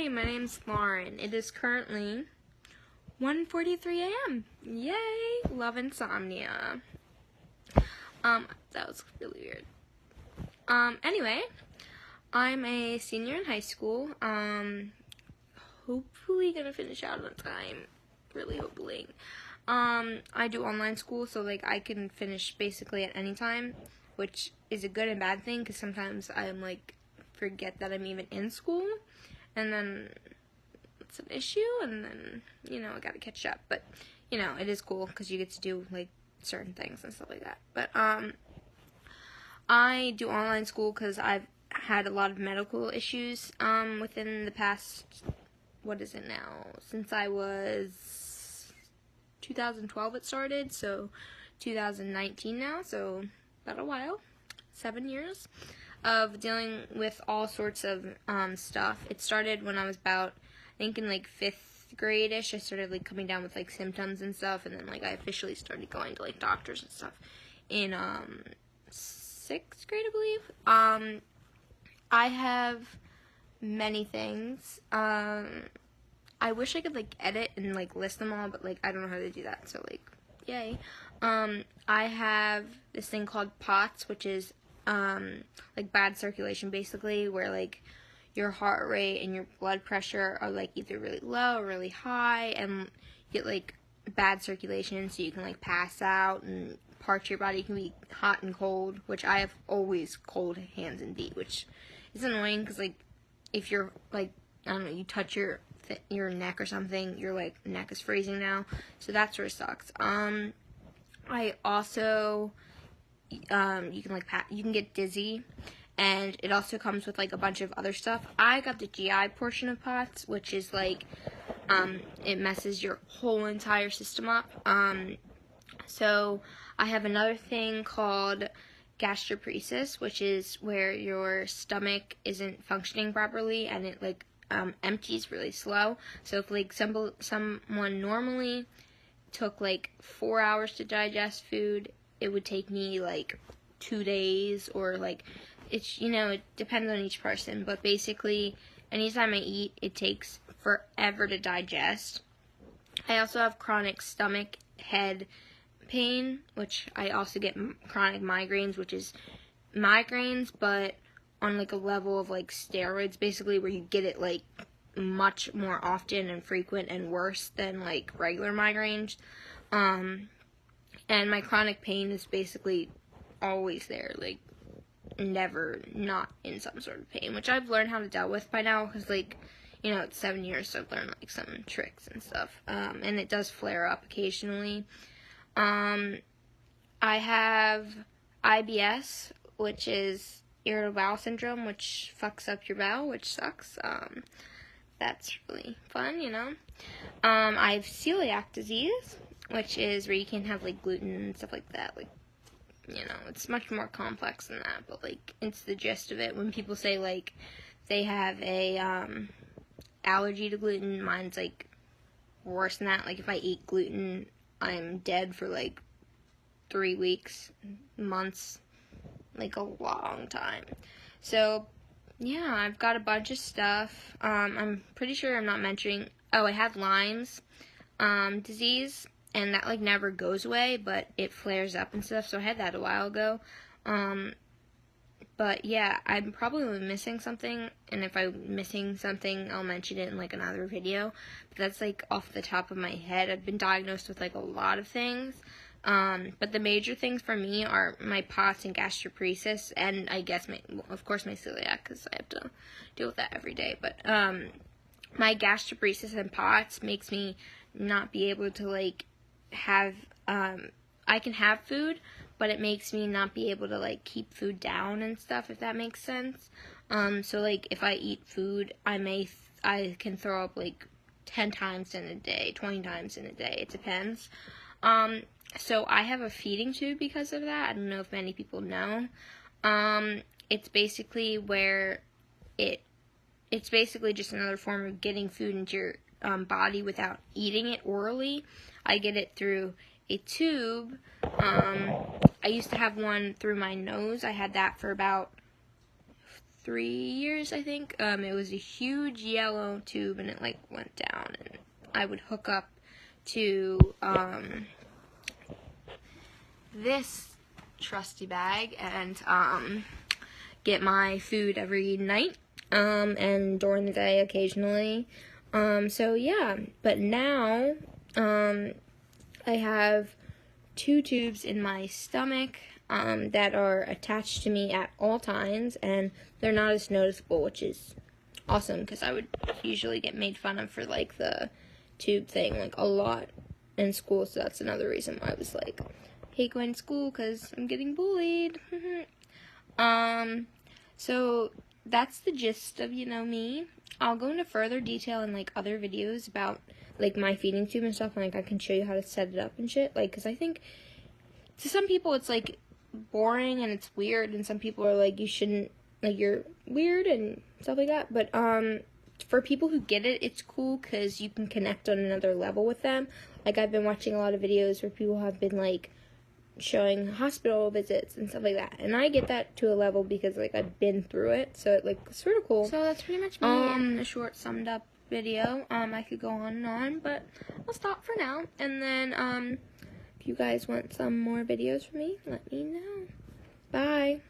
Hey, my name's Lauren. It is currently 1:43 a.m. Yay! Love insomnia. That was really weird. Anyway, I'm a senior in high school. Hopefully gonna finish out on time. Really hoping. I do online school, so like I can finish basically at any time, which is a good and bad thing because sometimes I'm like forget that I'm even in school, and then it's an issue, and then I gotta catch up. But it is cool because you get to do like certain things and stuff like that. But I do online school because I've had a lot of medical issues within the past, what is it now, since I was 2012 it started, so 2019 now, so about a while, 7 years of dealing with all sorts of stuff. It started when I was about, I think in like 5th grade-ish, I started like coming down with like symptoms and stuff, and then like I officially started going to like doctors and stuff in 6th grade, I believe. I have many things. I wish I could like edit and like list them all, but like I don't know how to do that, so like yay. I have this thing called POTS, which is like bad circulation basically, where like your heart rate and your blood pressure are like either really low or really high, and you get like bad circulation, so you can like pass out, and parts of your body can be hot and cold, which I have always cold hands and feet, which is annoying because like if you're like, I don't know, you touch your neck or something, your like neck is freezing now, so that sort of sucks. I also you can get dizzy, and it also comes with like a bunch of other stuff. I got the GI portion of POTS, which is like it messes your whole entire system up. So I have another thing called gastroparesis, which is where your stomach isn't functioning properly and it like empties really slow. So if like someone normally took like 4 hours to digest food, it would take me like 2 days, or like it's it depends on each person, but basically anytime I eat, it takes forever to digest. I also have chronic stomach, head pain, which I also get chronic migraines, which is migraines but on like a level of like steroids, basically, where you get it like much more often and frequent and worse than like regular migraines. And my chronic pain is basically always there, like never not in some sort of pain, which I've learned how to deal with by now because like it's 7 years, so I've learned like some tricks and stuff. And it does flare up occasionally. I have IBS, which is irritable bowel syndrome, which fucks up your bowel, which sucks. That's really fun, I have celiac disease, which is where you can't have like gluten and stuff like that. Like, it's much more complex than that, but like it's the gist of it. When people say like they have a allergy to gluten, mine's like worse than that. Like if I eat gluten, I'm dead for like 3 weeks, months, like a long time. So yeah, I've got a bunch of stuff. I'm pretty sure I'm not mentioning, I have Lyme's disease, and that like never goes away, but it flares up and stuff, so I had that a while ago. But yeah, I'm probably missing something, and if I'm missing something, I'll mention it in like another video. But that's like off the top of my head. I've been diagnosed with like a lot of things. But the major things for me are my POTS and gastroparesis, and I guess of course my celiac, because I have to deal with that every day. But my gastroparesis and POTS makes me not be able to like have I can have food, but it makes me not be able to like keep food down and stuff, if that makes sense. So like if I eat food, I can throw up like 10 times in a day, 20 times in a day. It depends. So I have a feeding tube because of that. I don't know if many people know. It's basically where it's basically just another form of getting food into your body without eating it orally. I get it through a tube. I used to have one through my nose. I had that for about 3 years, I think. It was a huge yellow tube, and it like went down, and I would hook up to this trusty bag and get my food every night, and during the day occasionally. So yeah, but now I have 2 tubes in my stomach that are attached to me at all times, and they're not as noticeable, which is awesome because I would usually get made fun of for like the tube thing like a lot in school, so that's another reason why I was like, hate going to school because I'm getting bullied. So that's the gist of, me. I'll go into further detail in like other videos about like my feeding tube and stuff, and like I can show you how to set it up and shit, like, because I think to some people it's like boring and it's weird, and some people are like, you shouldn't, like, you're weird and stuff like that, but for people who get it, it's cool because you can connect on another level with them. Like, I've been watching a lot of videos where people have been like showing hospital visits and stuff like that, and I get that to a level because like I've been through it, so it like it's sort of cool. So that's pretty much me in a short summed up video. I could go on and on, but I'll stop for now, and then if you guys want some more videos from me, let me know. Bye.